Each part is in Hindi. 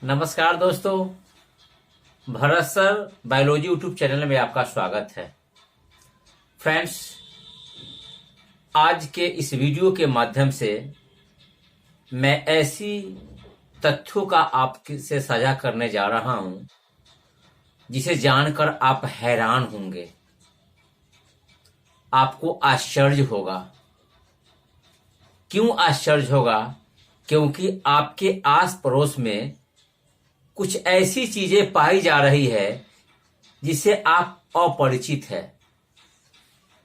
नमस्कार दोस्तों, Bharat sir biology YouTube channel में आपका स्वागत है। फ्रेंड्स, आज के इस वीडियो के माध्यम से मैं ऐसी तथ्यों का आपसे साझा करने जा रहा हूं जिसे जानकर आप हैरान होंगे, आपको आश्चर्य होगा। क्यों आश्चर्य होगा? क्योंकि आपके आस पड़ोस में कुछ ऐसी चीजें पाई जा रही है जिसे आप अपरिचित है,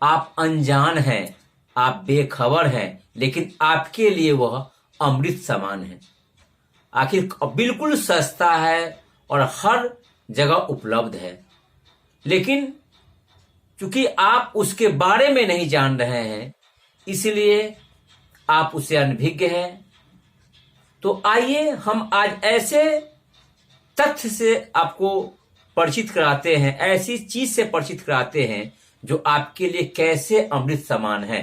आप अनजान हैं, आप बेखबर हैं, लेकिन आपके लिए वह अमृत समान है। आखिर बिल्कुल सस्ता है और हर जगह उपलब्ध है, लेकिन चूंकि आप उसके बारे में नहीं जान रहे हैं, इसलिए आप उसे अनभिज्ञ हैं। तो आइए हम आज ऐसे तथ्य से आपको परिचित कराते हैं, ऐसी चीज से परिचित कराते हैं जो आपके लिए कैसे अमृत समान है।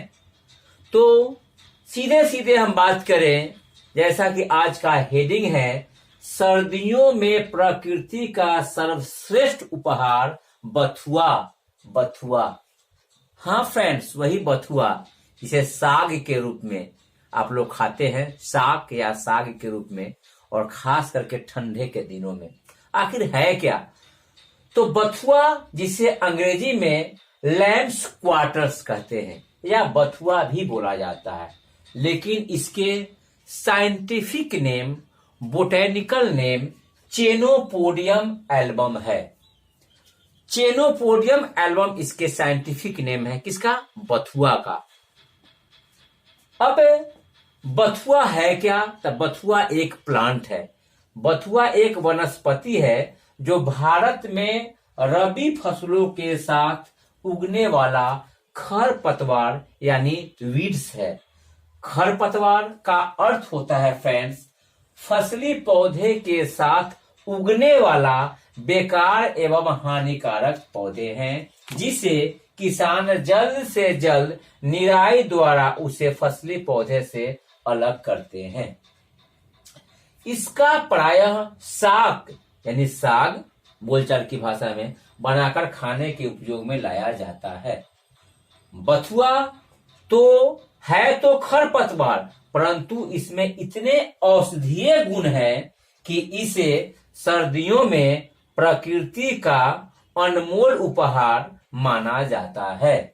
तो सीधे सीधे हम बात करें, जैसा कि आज का हेडिंग है, सर्दियों में प्रकृति का सर्वश्रेष्ठ उपहार बथुआ। बथुआ, हाँ फ्रेंड्स, वही बथुआ जिसे साग के रूप में आप लोग खाते हैं, साग या साग के रूप में, और खास करके ठंडे के दिनों में। आखिर है क्या? तो बथुआ, जिसे अंग्रेजी में लैम्स क्वार्टर्स कहते हैं या बथुआ भी बोला जाता है, लेकिन इसके scientific name, botanical name chenopodium album है। चेनोपोडियम एल्बम इसके साइंटिफिक नेम है। किसका? बथुआ का। अब बथुआ है क्या? तो बथुआ एक प्लांट है। बथुआ एक वनस्पति है जो भारत में रबी फसलों के साथ उगने वाला खरपतवार यानी वीड्स है। खरपतवार का अर्थ होता है फ्रेंड्स, फसली पौधे के साथ उगने वाला बेकार एवं हानिकारक पौधे हैं, जिसे किसान जल्द से जल्द निराई द्वारा उसे फसली पौधे से अलग करते हैं। इसका प्रायः साग यानी साग बोलचाल की भाषा में बनाकर खाने के उपयोग में लाया जाता है। बथुआ तो है तो खरपतवार, परंतु इसमें इतने औषधीय गुण हैं कि इसे सर्दियों में प्रकृति का अनमोल उपहार माना जाता है।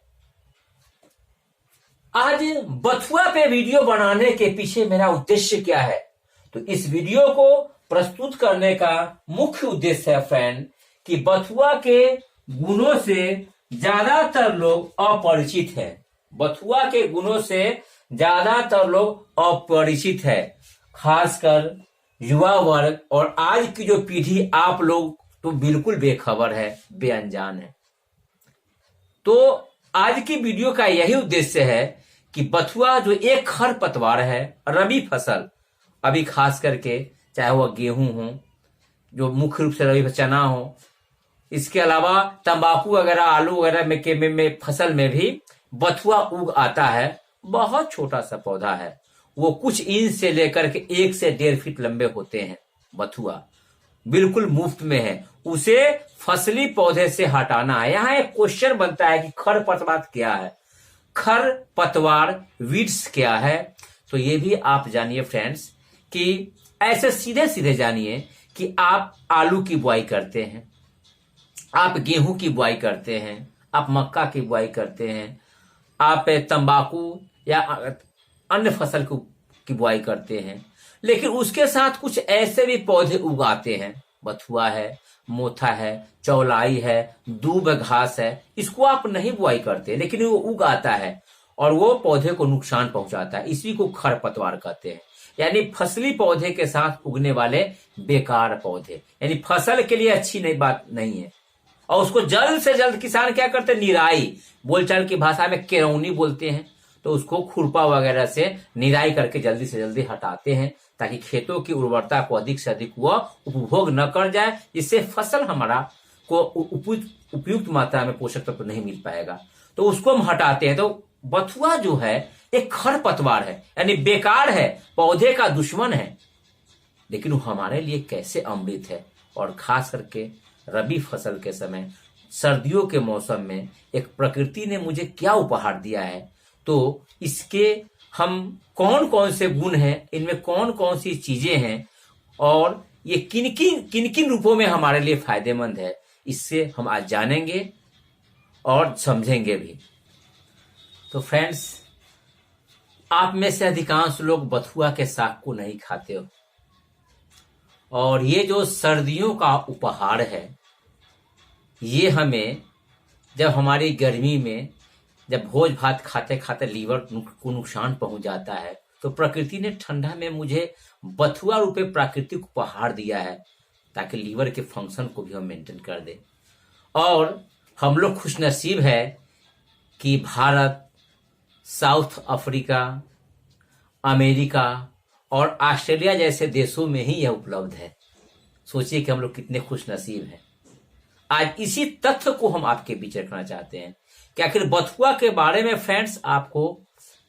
आज बथुआ पे वीडियो बनाने के पीछे मेरा उद्देश्य क्या है? तो इस वीडियो को प्रस्तुत करने का मुख्य उद्देश्य है फ्रेंड कि बथुआ के गुणों से ज्यादातर लोग अपरिचित हैं। बथुआ के गुणों से ज्यादातर लोग अपरिचित है, खासकर युवा वर्ग और आज की जो पीढ़ी, आप लोग तो बिल्कुल बेखबर है, बेअनजान है। तो आज की वीडियो का यही उद्देश्य है कि बथुआ जो एक खरपतवार है, रबी फसल, अभी खास करके चाहे वह गेहूं हो, जो मुख्य रूप से रबी चना हो, इसके अलावा तंबाकू वगैरह, आलू वगैरह में फसल में भी बथुआ उग आता है। बहुत छोटा सा पौधा है, वो कुछ इंच से लेकर के 1 से 1.5 फीट लंबे होते हैं। बथुआ बिल्कुल मुफ्त में है, उसे फसली पौधे से हटाना है। यहाँ एक क्वेश्चन बनता है कि खरपतवार क्या है, खरपतवार वीड्स क्या है? तो ये भी आप जानिए फ्रेंड्स कि ऐसे सीधे सीधे जानिए कि आप आलू की बुआई करते हैं, आप गेहूं की बुआई करते हैं, आप मक्का की बुआई करते हैं, आप तंबाकू या अन्य फसल की बुआई करते हैं, लेकिन उसके साथ कुछ ऐसे भी पौधे उगाते हैं। बथुआ है, मोथा है, चौलाई है, दूब घास है, इसको आप नहीं बुआई करते, लेकिन वो उगाता है और वो पौधे को नुकसान पहुंचाता है। इसी को खरपतवार कहते हैं, यानी फसली पौधे के साथ उगने वाले बेकार पौधे, यानी फसल के लिए अच्छी नहीं बात नहीं है। और उसको जल्द से जल्द किसान क्या करते हैं? निराई, बोलचाल की भाषा में केरौनी बोलते हैं। तो उसको खुरपा वगैरह से निराई करके जल्दी से जल्दी हटाते हैं, ताकि खेतों की उर्वरता को अधिक से अधिक वह उपभोग न कर जाए, जिससे फसल हमारा को उपयुक्त मात्रा में पोषक तत्व नहीं मिल पाएगा। तो उसको हम हटाते हैं। तो बथुआ जो है एक खरपतवार है, यानी बेकार है, पौधे का दुश्मन है। लेकिन वो हमारे लिए कैसे अमृत है। और खास करके रबी फसल के समय, सर्दियों के मौसम में एक प्रकृति ने मुझे क्या उपहार दिया है, तो इसके हम कौन कौन से गुण हैं, इनमें कौन कौन सी चीजें हैं और ये किन किन रूपों में हमारे लिए फायदेमंद है, इससे हम आज जानेंगे और समझेंगे भी। तो फ्रेंड्स, आप में से अधिकांश लोग बथुआ के साग को नहीं खाते हो, और ये जो सर्दियों का उपहार है, ये हमें जब हमारी गर्मी में जब भोज भात खाते खाते लीवर को नुकसान पहुंच जाता है, तो प्रकृति ने ठंडा में मुझे बथुआ रूपे प्राकृतिक उपहार दिया है, ताकि लीवर के फंक्शन को भी हम मेंटेन कर दें। और हम लोग खुशनसीब है कि भारत, साउथ अफ्रीका, अमेरिका और ऑस्ट्रेलिया जैसे देशों में ही यह उपलब्ध है। सोचिए कि हम लोग कितने खुशनसीब हैं। आज इसी तथ्य को हम आपके बीच रखना चाहते हैं कि आखिर बथुआ के बारे में फ्रेंड्स आपको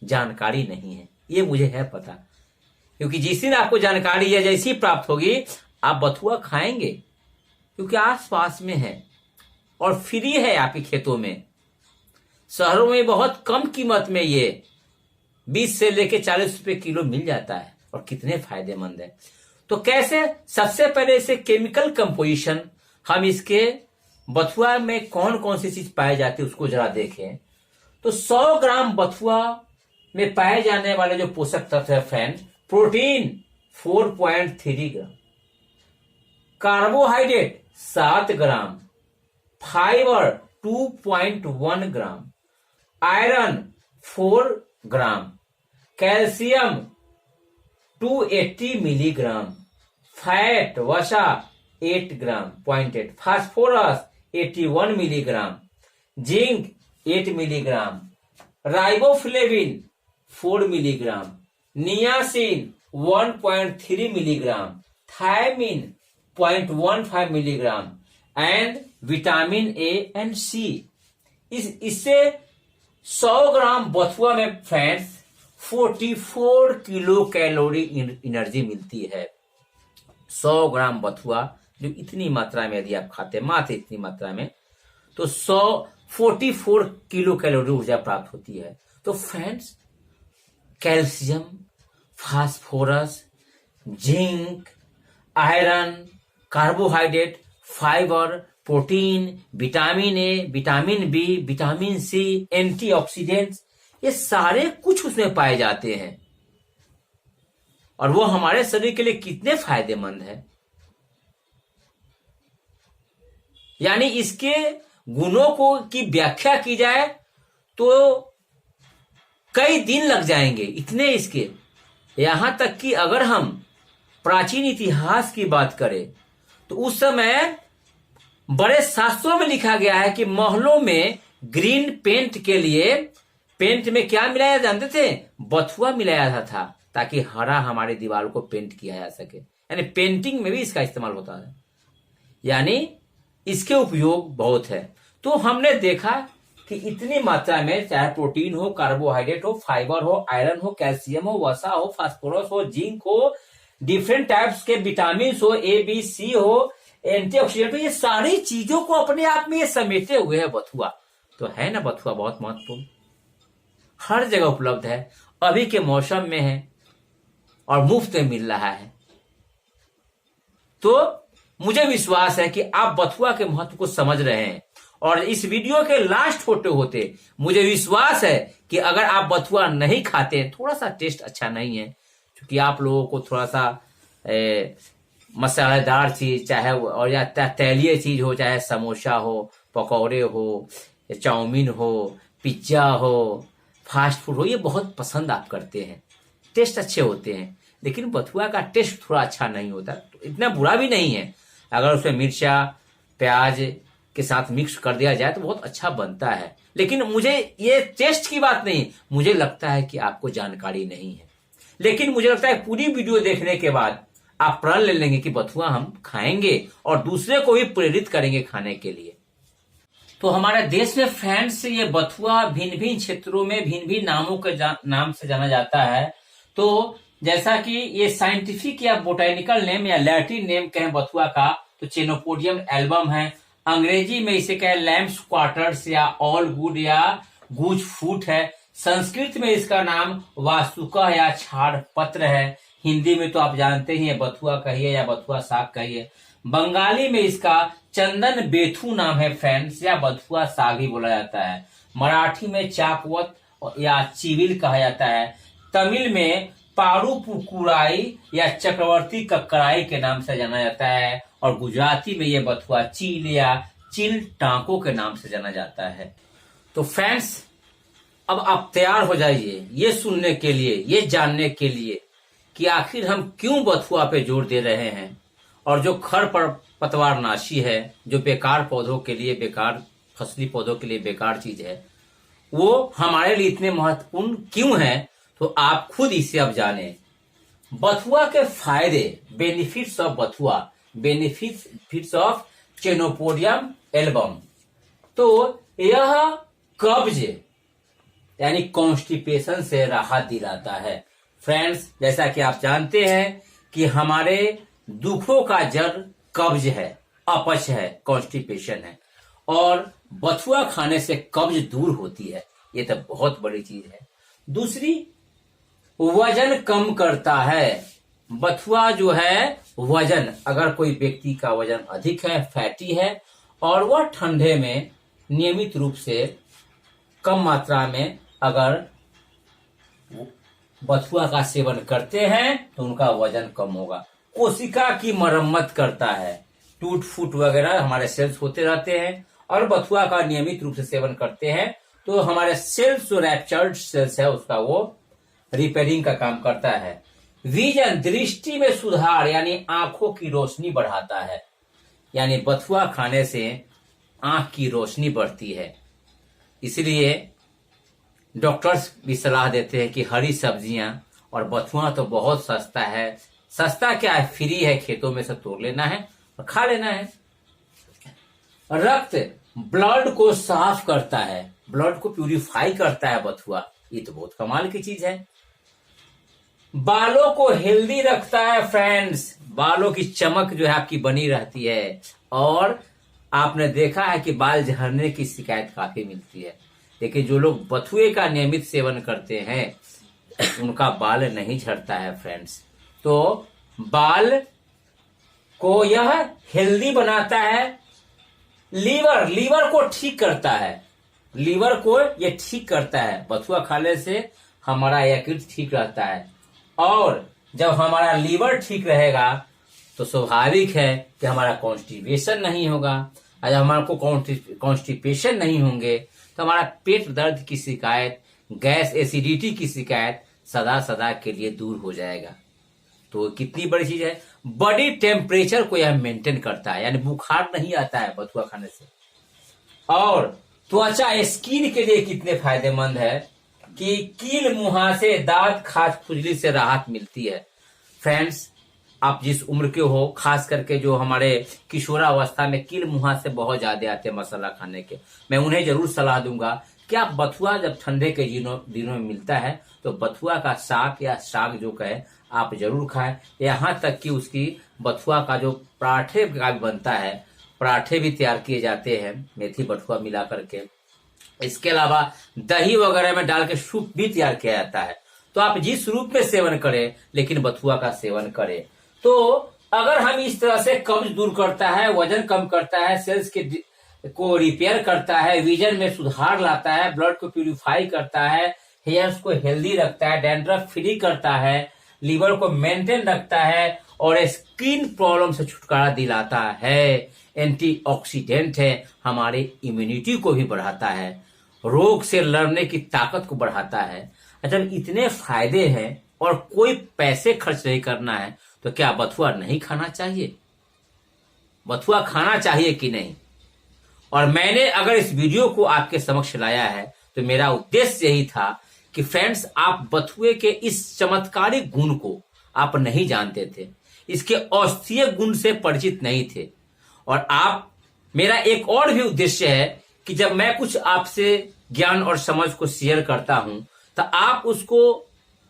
जानकारी नहीं है। ये मुझे है पता, क्योंकि जिस दिन आपको जानकारी है जैसी प्राप्त होगी, आप बथुआ खाएंगे, क्योंकि आसपास में है और फ्री है आपके खेतों में। शहरों में बहुत कम कीमत में ये 20 से लेके 40 रुपए किलो मिल जाता है, और कितने फायदेमंद है। तो कैसे, सबसे पहले इसे केमिकल कंपोजिशन, हम इसके बथुआ में कौन कौन सी चीज पाई जाती है उसको जरा देखें। तो 100 ग्राम बथुआ में पाए जाने वाले जो पोषक तत्व है friend, protein 4.3 gram, carbohydrate 7 gram, fibre 2.1 gram, iron 4 gram, calcium 280 milligram, fat वसा 8 gram 0.8, phosphorus 81 milligram, zinc 8 milligram, riboflavin 4 milligram, niacin 1.3 milligram, thiamine 0.15 milligram and vitamin A and C. इससे 100 ग्राम बथुआ में फ्रेंड्स 44 किलो कैलोरी एनर्जी मिलती है। 100 ग्राम बथुआ जो इतनी मात्रा में यदि आप खाते हैं, मात्र इतनी मात्रा में, तो 44 किलो कैलोरी ऊर्जा प्राप्त होती है। तो friends, calcium, phosphorus, zinc, iron, carbohydrate, fibre, protein, vitamin A, vitamin B, vitamin C, antioxidants, ये सारे कुछ उसमें पाए जाते हैं, और वो हमारे शरीर के लिए कितने फायदेमंद है। यानी इसके गुणों को की व्याख्या की जाए तो कई दिन लग जाएंगे, इतने इसके। यहां तक कि अगर हम प्राचीन इतिहास की बात करें तो उस समय बड़े शास्त्रों में लिखा गया है कि महलों में ग्रीन पेंट के लिए, पेंट में क्या मिलाया जानते थे? बथुआ मिलाया जाता था, ताकि हरा हमारे दीवारों को पेंट किया जा सके। यानी पेंटिंग में भी इसका इस्तेमाल होता है, यानी इसके उपयोग बहुत है। तो हमने देखा कि इतनी मात्रा में चाहे प्रोटीन हो, कार्बोहाइड्रेट हो, फाइबर हो, आयरन हो, कैल्शियम हो, वसा हो, फास्फोरस हो, जिंक हो, डिफरेंट टाइप्स के विटामिन हो, ए बी सी हो, एंटीऑक्सीडेंट हो, ये सारी चीजों को अपने आप में ये समेटे हुए है बथुआ। तो है ना बथुआ बहुत महत्वपूर्ण, हर जगह उपलब्ध है, अभी के मौसम में है और मुफ्त में मिल रहा है। तो मुझे विश्वास है कि आप बथुआ के महत्व को समझ रहे हैं, और इस वीडियो के लास्ट होते होते मुझे विश्वास है कि अगर आप बथुआ नहीं खाते, थोड़ा सा टेस्ट अच्छा नहीं है, क्योंकि आप लोगों को थोड़ा सा मसालेदार चीज चाहे, और या तैलीय चीज हो, चाहे समोसा हो, पकौड़े हो, चाउमीन हो, पिज्जा हो, फास्ट फूड हो, ये बहुत पसंद आप करते हैं, टेस्ट अच्छे होते हैं। लेकिन बथुआ का टेस्ट थोड़ा अच्छा नहीं होता, तो इतना बुरा भी नहीं है। अगर उसमें मिर्चा प्याज के साथ मिक्स कर दिया जाए तो बहुत अच्छा बनता है। लेकिन मुझे ये टेस्ट की बात नहीं, मुझे लगता है कि आपको जानकारी नहीं है। लेकिन मुझे लगता है पूरी वीडियो देखने के बाद आप प्रण ले लेंगे कि बथुआ हम खाएंगे और दूसरे को भी प्रेरित करेंगे खाने के लिए। तो हमारे देश में फ्रेंड्स ये बथुआ भिन्न भिन्न क्षेत्रों में भिन्न भिन्न नामों के नाम से जाना जाता है। तो जैसा कि ये साइंटिफिक या बोटेनिकल नेम या लैटिन नेम कहें बथुआ का तो चेनोपोडियम एल्बम है। अंग्रेजी में इसे कहें लैम्प्स क्वार्टर्स या ऑल गुड या गुज फूट है। संस्कृत में इसका नाम वास्तुका या छाड़ पत्र है। हिंदी में तो आप जानते ही हैं, बथुआ कहिए या बथुआ साग कहिए। बंगाली में इसका चंदन बेथू नाम है फ्रेंड्स, या बथुआ साग ही बोला जाता है। मराठी में चाकवत या चिविल कहा जाता है। तमिल में पारू पुकुराई या चक्रवर्ती कक्कराई के नाम से जाना जाता है। और गुजराती में यह बथुआ चील या चिल टांको के नाम से जाना जाता है। तो फ्रेंड्स, अब आप तैयार हो जाइए ये सुनने के लिए, ये जानने के लिए कि आखिर हम क्यों बथुआ पे जोर दे रहे हैं, और जो खरपतवार नाशी है, जो बेकार पौधों के लिए, बेकार फसली पौधों के लिए बेकार चीज है, वो हमारे लिए इतने महत्वपूर्ण क्यों है। तो आप खुद इसे अब जाने। बथुआ के फायदे, बेनिफिट्स ऑफ बथुआ, बेनिफिट्स ऑफ चेनोपोडियम एल्बम। तो यह कब्ज यानी कॉन्स्टिपेशन से राहत दिलाता है। फ्रेंड्स, जैसा कि आप जानते हैं कि हमारे दुखों का जड़ कब्ज है, अपच है, कॉन्स्टिपेशन है, और बथुआ खाने से कब्ज दूर होती है। ये तो बहुत बड़ी चीज है। दूसरी, वजन कम करता है। बथुआ जो है वजन, अगर कोई व्यक्ति का वजन अधिक है, फैटी है, और वह ठंडे में नियमित रूप से कम मात्रा में अगर बथुआ का सेवन करते हैं तो उनका वजन कम होगा। कोशिका की मरम्मत करता है, टूट फूट वगैरह हमारे सेल्स होते रहते हैं, और बथुआ का नियमित रूप से सेवन करते हैं तो हमारे सेल्स जो रैप्चर्ड सेल्स है उसका वो रिपेयरिंग का काम करता है। विजन, दृष्टि में सुधार यानी आंखों की रोशनी बढ़ाता है। यानी बथुआ खाने से आंख की रोशनी बढ़ती है। इसलिए डॉक्टर्स भी सलाह देते हैं कि हरी सब्जियां, और बथुआ तो बहुत सस्ता है। सस्ता क्या है, फ्री है, खेतों में से तोड़ लेना है और खा लेना है। रक्त, ब्लड को साफ करता है, ब्लड को प्यूरिफाई करता है बथुआ। ये तो बहुत कमाल की चीज है। बालों को हेल्दी रखता है फ्रेंड्स, बालों की चमक जो है आपकी बनी रहती है। और आपने देखा है कि बाल झड़ने की शिकायत काफी मिलती है, लेकिन जो लोग बथुए का नियमित सेवन करते हैं उनका बाल नहीं झड़ता है फ्रेंड्स। तो बाल को यह हेल्दी बनाता है। लीवर को ठीक करता है, लीवर को ये ठीक करता है। बथुआ खाने से हमारा यकृत ठीक रहता है, और जब हमारा लीवर ठीक रहेगा तो स्वाभाविक है कि हमारा कॉन्स्टिपेशन नहीं होगा। अगर हमारे को कॉन्स्टिपेशन नहीं होंगे तो हमारा पेट दर्द की शिकायत, गैस एसिडिटी की शिकायत सदा सदा के लिए दूर हो जाएगा। तो कितनी बड़ी चीज है। बॉडी टेम्परेचर को यह मेंटेन करता है, यानी बुखार नहीं आता है बथुआ खाने से। और त्वचा, स्किन के लिए कितने फायदेमंद है कि कील मुहासे, दांत, खाज खुजली से राहत मिलती है। फ्रेंड्स, आप जिस उम्र के हो, खास करके जो हमारे किशोरावस्था में कील मुहासे बहुत ज्यादा आते हैं मसाला खाने के, मैं उन्हें जरूर सलाह दूंगा कि आप बथुआ जब ठंडे के दिनों में मिलता है तो बथुआ का साग या साग जो कहे आप जरूर खाएं। यहाँ तक कि उसकी बथुआ का जो पराठे का भी बनता है, पराठे भी तैयार किए जाते हैं मेथी बथुआ मिला करके। इसके अलावा दही वगैरह में डाल के सूप भी तैयार किया जाता है। तो आप जिस रूप में सेवन करें, लेकिन बथुआ का सेवन करें। तो अगर हम इस तरह से कब्ज दूर करता है, वजन कम करता है, सेल्स के को रिपेयर करता है, विजन में सुधार लाता है, ब्लड को प्यूरिफाई करता है, हेयर्स को हेल्दी रखता है, डैंड्रफ फ्री करता है, लीवर को मेंटेन रखता है, और स्किन प्रॉब्लम से छुटकारा दिलाता है, एंटीऑक्सीडेंट है, हमारे इम्यूनिटी को भी बढ़ाता है, रोग से लड़ने की ताकत को बढ़ाता है। जब इतने फायदे हैं और कोई पैसे खर्च नहीं करना है तो क्या बथुआ नहीं खाना चाहिए? बथुआ खाना चाहिए कि नहीं? और मैंने अगर इस वीडियो को आपके समक्ष लाया है तो मेरा उद्देश्य यही था कि फ्रेंड्स, आप बथुए के इस चमत्कारिक गुण को आप नहीं जानते थे, इसके औषधीय गुण से परिचित नहीं थे। और मेरा एक और भी उद्देश्य है कि जब मैं कुछ आपसे ज्ञान और समझ को शेयर करता हूं तो आप उसको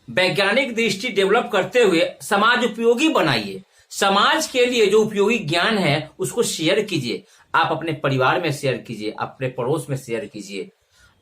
वैज्ञानिक दृष्टि डेवलप करते हुए समाज उपयोगी बनाइए। समाज के लिए जो उपयोगी ज्ञान है उसको शेयर कीजिए। आप अपने परिवार में शेयर कीजिए, अपने पड़ोस में शेयर कीजिए,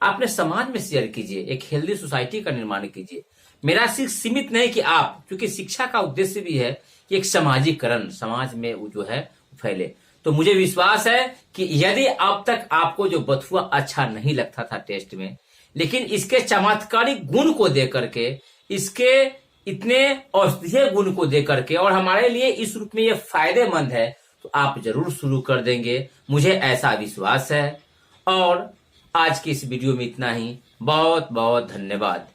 अपने समाज में शेयर कीजिए। एक हेल्दी सोसाइटी का निर्माण कीजिए। मेरा सिर्फ सीमित नहीं कि आप, क्योंकि शिक्षा का उद्देश्य भी है कि एक सामाजिकरण समाज में वो जो है फैले। तो मुझे विश्वास है कि यदि अब तक आपको जो बथुआ अच्छा नहीं लगता था टेस्ट में, लेकिन इसके चमत्कारिक गुण को देकर के, इसके इतने औषधीय गुण को देकर के और हमारे लिए इस रूप में ये फायदेमंद है, तो आप जरूर शुरू कर देंगे, मुझे ऐसा विश्वास है। और आज की इस वीडियो में इतना ही। बहुत बहुत धन्यवाद।